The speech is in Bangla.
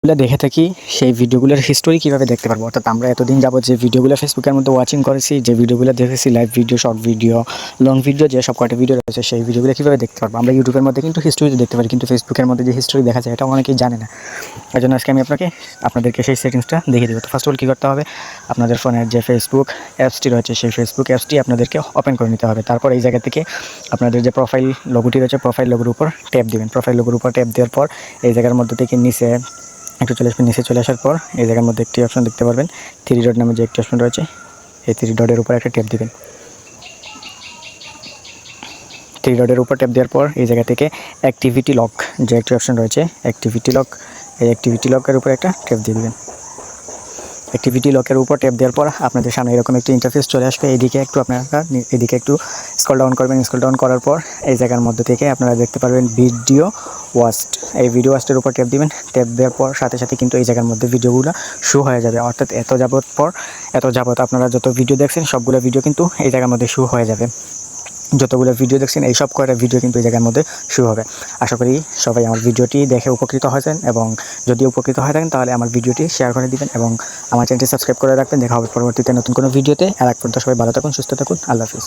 দেখে থাকি সেই ভিডিওগুলোর হিস্টোরি কীভাবে দেখতে পারবো, অর্থাৎ আমরা এতদিন যাবত যে ভিডিওগুলো ফেসবুকের মধ্যে ওয়াচিং করেছি, যে ভিডিওগুলো দেখেছি, live video, short video, long video, যে সব কয়টা ভিডিও রয়েছে সেই ভিডিওগুলো কীভাবে দেখতে পারবো। আমরা ইউটিউবের মধ্যে কিন্তু হিস্টোরি দেখতে পারি, কিন্তু ফেসবুকের মধ্যে যে হিস্টোরি দেখা যায় এটা অনেকেই জানে না। এই জন্য আজকে আমি আপনাদেরকে সেই সেটিংসটা দেখিয়ে দেবো। তো ফার্স্ট অফ অল কী করতে হবে, আপনাদের ফোনের যে ফেসবুক অ্যাপসটি রয়েছে সেই ফেসবুক অ্যাপসটি আপনাদেরকে ওপেন করে নিতে হবে। তারপর এই জায়গা থেকে আপনাদের যে প্রোফাইল লোগোটি রয়েছে, প্রোফাইল লোগোর উপর ট্যাপ দেবেন। প্রোফাইল লোগোর উপর ট্যাপ দেওয়ার পর এই জায়গার মধ্যে থেকে নিচে একটু চলে আসবেন। নিচে চলে আসার পর এই জায়গার মধ্যে একটি অপশন দেখতে পারবেন, 3 ডট নামে যে একটি অপশন রয়েছে, এই 3 ডটের উপর একটা ট্যাপ দেবেন। 3 ডটের উপর ট্যাপ দেওয়ার পর এই জায়গা থেকে অ্যাক্টিভিটি লক যে একটি অপশন রয়েছে, অ্যাক্টিভিটি লক, এই অ্যাক্টিভিটি লকের উপর একটা ট্যাপ দিয়ে দেবেন। অ্যাক্টিভিটি লকের উপর ট্যাপ দেওয়ার পর আপনাদের সামনে এরকম একটি ইন্টারফেস চলে আসবে। এইদিকে একটু আপনারা এদিকে একটু স্ক্রল ডাউন করবেন। স্ক্রল ডাউন করার পর এই জায়গার মধ্যে থেকে আপনারা দেখতে পারবেন ভিডিও ওয়াস্ট, এই ভিডিও ওয়াস্টের উপর ট্যাপ দিবেন। ট্যাপ দেওয়ার পর সাথে সাথে কিন্তু এই জায়গার মধ্যে ভিডিওগুলো শো হয়ে যাবে, অর্থাৎ এত যাবত আপনারা যত ভিডিও দেখছেন সবগুলো ভিডিও কিন্তু এই জায়গার মধ্যে শো হয়ে যাবে। যতগুলো ভিডিও দেখছেন এই সব কয়টা ভিডিও কিন্তু এই জায়গার মধ্যে শুরু হবে। আশা করি সবাই আমার ভিডিওটি দেখে উপকৃত হয়েছেন, এবং যদি উপকৃত হয়ে থাকেন তাহলে আমার ভিডিওটি শেয়ার করে দিবেন এবং আমার চ্যানেলটি সাবস্ক্রাইব করে রাখবেন। দেখা হবে পরবর্তীতে নতুন কোনো ভিডিওতে। আর এক পর্যন্ত সবাই ভালো থাকুন, সুস্থ থাকুন। আল্লাহ হাফিজ।